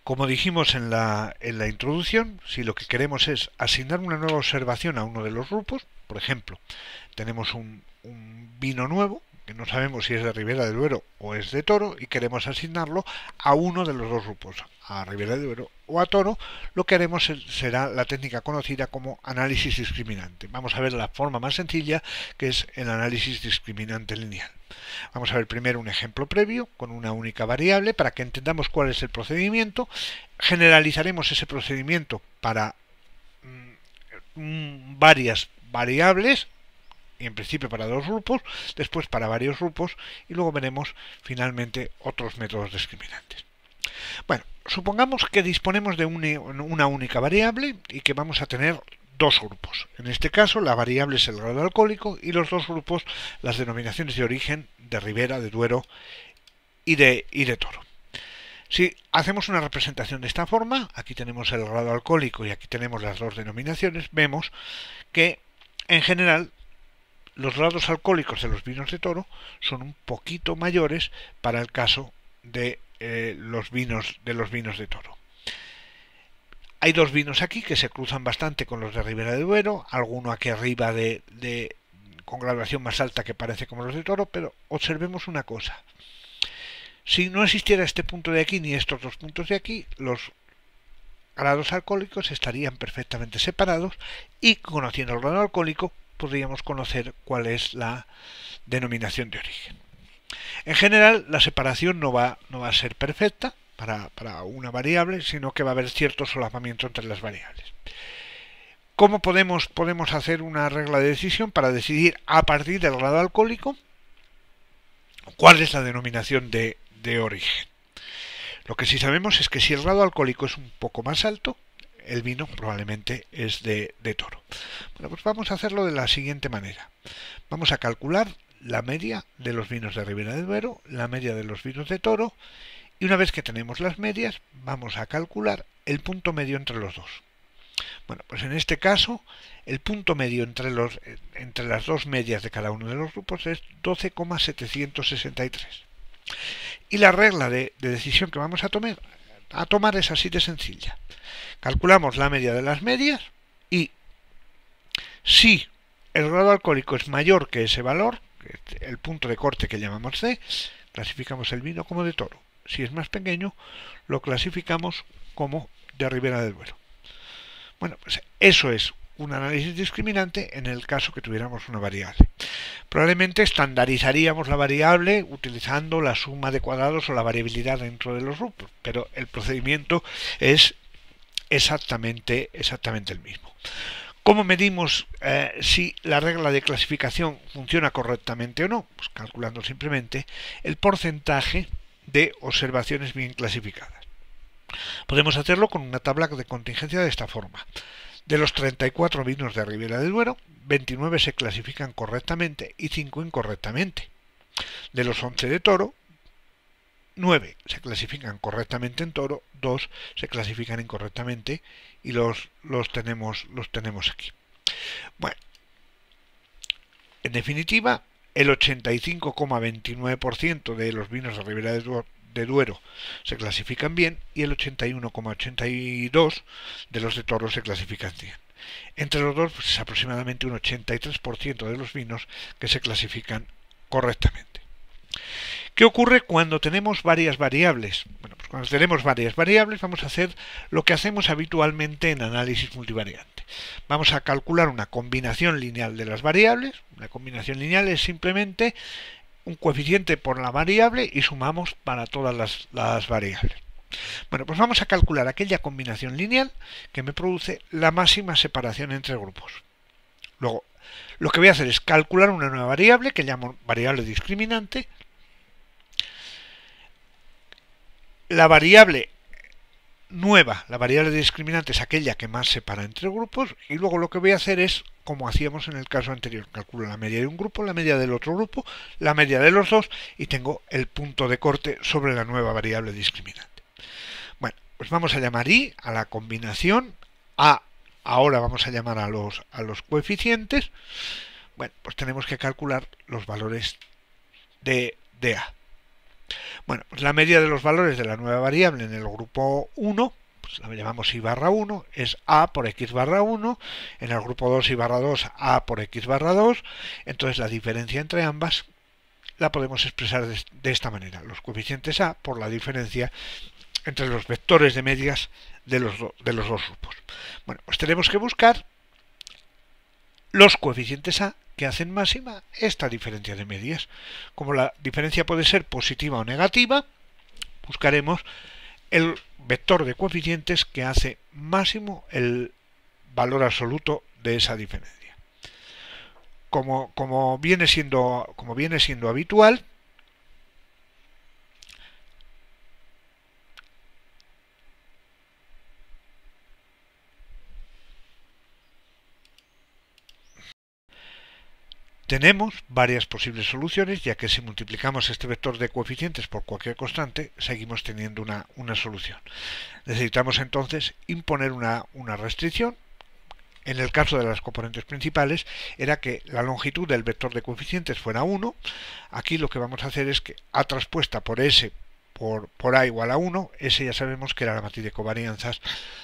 Como dijimos en la introducción, si lo que queremos es asignar una nueva observación a uno de los grupos, por ejemplo, tenemos un vino nuevo, que no sabemos si es de Ribera del Duero o es de Toro, y queremos asignarlo a uno de los dos grupos, a Ribera del Duero o a Toro, lo que haremos será la técnica conocida como análisis discriminante. Vamos a ver la forma más sencilla, que es el análisis discriminante lineal. Vamos a ver primero un ejemplo previo con una única variable para que entendamos cuál es el procedimiento. Generalizaremos ese procedimiento para varias variables, y en principio para dos grupos, después para varios grupos, y luego veremos finalmente otros métodos discriminantes. Bueno, supongamos que disponemos de una única variable y que vamos a tener dos grupos. En este caso, la variable es el grado alcohólico y los dos grupos las denominaciones de origen de Ribera, de Duero y de Toro. Si hacemos una representación de esta forma, aquí tenemos el grado alcohólico y aquí tenemos las dos denominaciones, vemos que en general los grados alcohólicos de los vinos de Toro son un poquito mayores para el caso de los vinos de Toro. Hay dos vinos aquí que se cruzan bastante con los de Ribera del Duero, alguno aquí arriba con graduación más alta que parece como los de Toro, pero observemos una cosa. Si no existiera este punto de aquí ni estos dos puntos de aquí, los grados alcohólicos estarían perfectamente separados y, conociendo el grado alcohólico, podríamos conocer cuál es la denominación de origen. En general, la separación no va a ser perfecta para una variable, sino que va a haber cierto solapamiento entre las variables. ¿Cómo podemos hacer una regla de decisión para decidir a partir del grado alcohólico cuál es la denominación de origen? Lo que sí sabemos es que si el grado alcohólico es un poco más alto, el vino probablemente es de Toro. Bueno, pues vamos a hacerlo de la siguiente manera. Vamos a calcular la media de los vinos de Ribera del Duero, la media de los vinos de Toro, y una vez que tenemos las medias, vamos a calcular el punto medio entre los dos. Bueno, pues en este caso, el punto medio entre las dos medias de cada uno de los grupos es 12,763. Y la regla de decisión que vamos a tomar es así de sencilla. Calculamos la media de las medias y si el grado alcohólico es mayor que ese valor, el punto de corte que llamamos C, clasificamos el vino como de Toro. Si es más pequeño, lo clasificamos como de Ribera del Duero. Bueno, pues eso es un análisis discriminante en el caso que tuviéramos una variable. Probablemente estandarizaríamos la variable utilizando la suma de cuadrados o la variabilidad dentro de los grupos, pero el procedimiento es exactamente el mismo. ¿Cómo medimos si la regla de clasificación funciona correctamente o no? Pues calculando simplemente el porcentaje de observaciones bien clasificadas. Podemos hacerlo con una tabla de contingencia de esta forma. De los 34 vinos de Ribera del Duero, 29 se clasifican correctamente y 5 incorrectamente. De los 11 de Toro, 9 se clasifican correctamente en Toro, 2 se clasifican incorrectamente y los tenemos aquí. Bueno, en definitiva, el 85,29% de los vinos de Ribera de Duero se clasifican bien y el 81,82% de los de Toro se clasifican bien. Entre los dos, pues, es aproximadamente un 83% de los vinos que se clasifican correctamente. ¿Qué ocurre cuando tenemos varias variables? Bueno, pues cuando tenemos varias variables vamos a hacer lo que hacemos habitualmente en análisis multivariante. Vamos a calcular una combinación lineal de las variables. Una combinación lineal es simplemente un coeficiente por la variable y sumamos para todas las variables. Bueno, pues vamos a calcular aquella combinación lineal que me produce la máxima separación entre grupos. Luego, lo que voy a hacer es calcular una nueva variable que llamo variable discriminante. La variable nueva, la variable discriminante, es aquella que más separa entre grupos, y luego lo que voy a hacer es, como hacíamos en el caso anterior, calculo la media de un grupo, la media del otro grupo, la media de los dos, y tengo el punto de corte sobre la nueva variable discriminante. Bueno, pues vamos a llamar I a la combinación, A ahora vamos a llamar a los coeficientes. Bueno, pues tenemos que calcular los valores de A. Bueno, pues la media de los valores de la nueva variable en el grupo 1, pues la llamamos i barra 1, es a por x barra 1, en el grupo 2 i barra 2, a por x barra 2, entonces la diferencia entre ambas la podemos expresar de esta manera, los coeficientes a por la diferencia entre los vectores de medias de los dos grupos. Bueno, pues tenemos que buscar los coeficientes a que hacen máxima esta diferencia de medias. Como la diferencia puede ser positiva o negativa, buscaremos el vector de coeficientes que hace máximo el valor absoluto de esa diferencia. Como viene siendo habitual, tenemos varias posibles soluciones, ya que si multiplicamos este vector de coeficientes por cualquier constante, seguimos teniendo una solución. Necesitamos entonces imponer una restricción. En el caso de las componentes principales, era que la longitud del vector de coeficientes fuera 1. Aquí lo que vamos a hacer es que a traspuesta por S por A igual a 1, S ya sabemos que era la matriz de covarianzas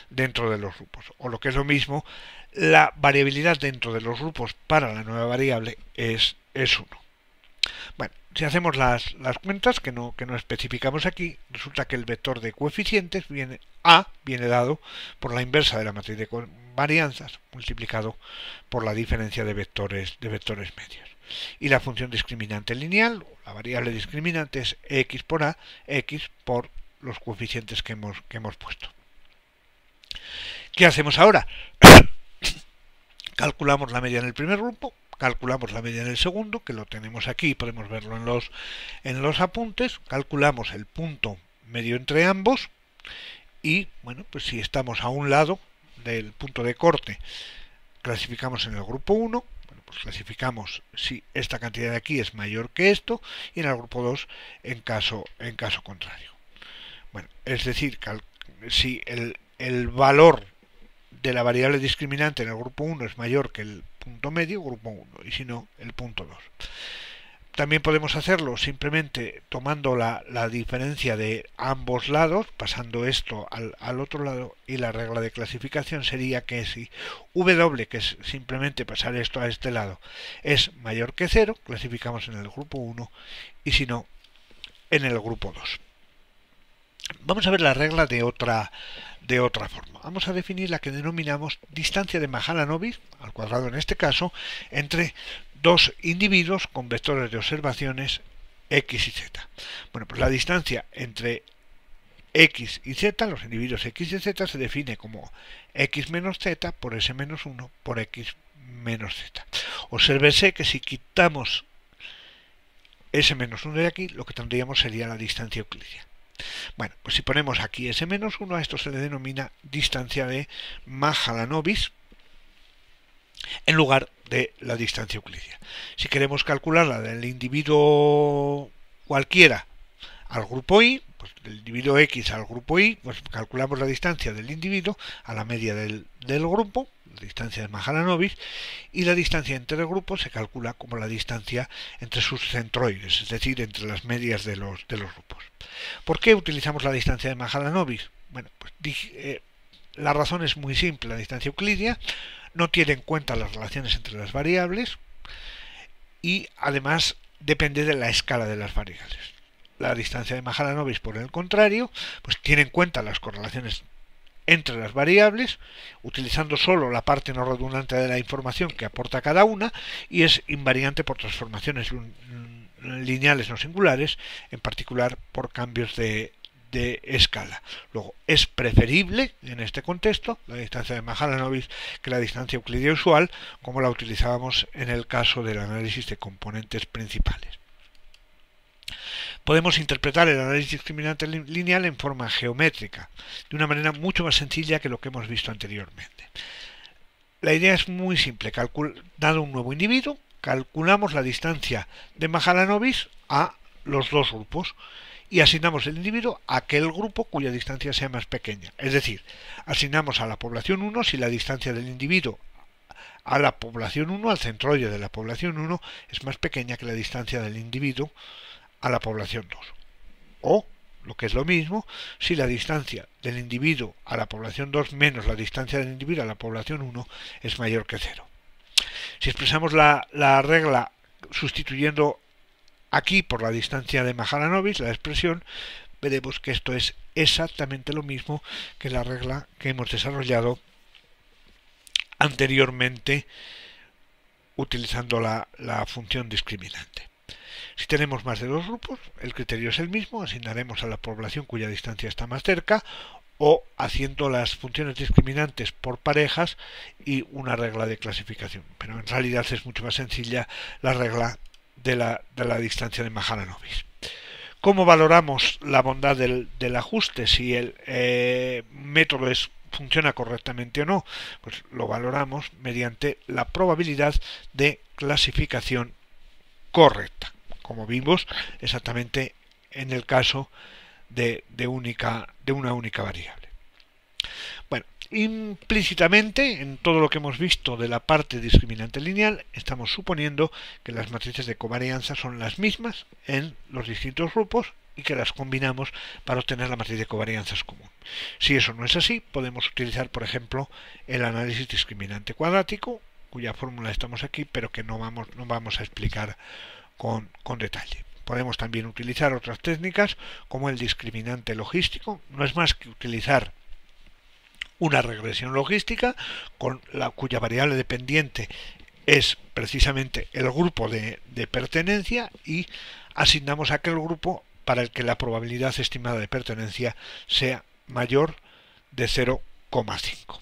dentro de los grupos. O lo que es lo mismo, la variabilidad dentro de los grupos para la nueva variable es 1. Bueno, si hacemos las cuentas que no especificamos aquí, resulta que el vector de coeficientes viene dado por la inversa de la matriz de covarianzas multiplicado por la diferencia de vectores medios. Y la función discriminante lineal, la variable discriminante es x por a, x por los coeficientes que hemos puesto. ¿Qué hacemos ahora? Calculamos la media en el primer grupo, calculamos la media en el segundo, que lo tenemos aquí, podemos verlo en los apuntes, calculamos el punto medio entre ambos y, bueno, pues si estamos a un lado del punto de corte, clasificamos en el grupo 1, bueno, pues clasificamos si esta cantidad de aquí es mayor que esto, y en el grupo 2 en caso contrario. Bueno, es decir, si el valor de la variable discriminante en el grupo 1 es mayor que el punto medio, grupo 1, y si no, el punto 2. También podemos hacerlo simplemente tomando la diferencia de ambos lados, pasando esto al otro lado, y la regla de clasificación sería que si W, que es simplemente pasar esto a este lado, es mayor que 0, clasificamos en el grupo 1, y si no, en el grupo 2. Vamos a ver la regla de otra forma. Vamos a definir la que denominamos distancia de Mahalanobis, al cuadrado en este caso, entre dos individuos con vectores de observaciones x y z. Bueno, pues la distancia entre x y z, los individuos x y z, se define como x menos z por s menos 1 por x menos z. Obsérvese que si quitamos s menos 1 de aquí, lo que tendríamos sería la distancia euclidia. Bueno, pues si ponemos aquí S-1, a esto se le denomina distancia de Mahalanobis en lugar de la distancia euclidia. Si queremos calcular la del individuo cualquiera al grupo I, pues del individuo X al grupo Y, pues calculamos la distancia del individuo a la media del grupo, la distancia de Mahalanobis, y la distancia entre grupos se calcula como la distancia entre sus centroides, es decir, entre las medias de los grupos. ¿Por qué utilizamos la distancia de Mahalanobis? Bueno, pues la razón es muy simple. La distancia euclidia no tiene en cuenta las relaciones entre las variables y además depende de la escala de las variables. La distancia de Mahalanobis, por el contrario, pues tiene en cuenta las correlaciones entre las variables, utilizando solo la parte no redundante de la información que aporta cada una, y es invariante por transformaciones lineales no singulares, en particular por cambios de escala. Luego, es preferible en este contexto la distancia de Mahalanobis que la distancia euclidia usual, como la utilizábamos en el caso del análisis de componentes principales. Podemos interpretar el análisis discriminante lineal en forma geométrica, de una manera mucho más sencilla que lo que hemos visto anteriormente. La idea es muy simple. Dado un nuevo individuo, calculamos la distancia de Mahalanobis a los dos grupos y asignamos el individuo a aquel grupo cuya distancia sea más pequeña. Es decir, asignamos a la población 1 si la distancia del individuo a la población 1, al centroide de la población 1, es más pequeña que la distancia del individuo a la población 2. o, lo que es lo mismo, si la distancia del individuo a la población 2 menos la distancia del individuo a la población 1 es mayor que 0. Si expresamos la regla sustituyendo aquí por la distancia de Mahalanobis, la expresión, veremos que esto es exactamente lo mismo que la regla que hemos desarrollado anteriormente utilizando la función discriminante. Si tenemos más de dos grupos, el criterio es el mismo, asignaremos a la población cuya distancia está más cerca, o haciendo las funciones discriminantes por parejas y una regla de clasificación. Pero en realidad es mucho más sencilla la regla de la distancia de Mahalanobis. ¿Cómo valoramos la bondad del ajuste? Si el método funciona correctamente o no, pues lo valoramos mediante la probabilidad de clasificación correcta, como vimos exactamente en el caso de una única variable. Bueno, implícitamente en todo lo que hemos visto de la parte discriminante lineal estamos suponiendo que las matrices de covarianza son las mismas en los distintos grupos y que las combinamos para obtener la matriz de covarianzas común. Si eso no es así, podemos utilizar, por ejemplo, el análisis discriminante cuadrático, cuya fórmula estamos aquí, pero que no vamos a explicar con detalle. Podemos también utilizar otras técnicas como el discriminante logístico. No es más que utilizar una regresión logística cuya variable dependiente es precisamente el grupo de pertenencia y asignamos a aquel grupo para el que la probabilidad estimada de pertenencia sea mayor de 0,5.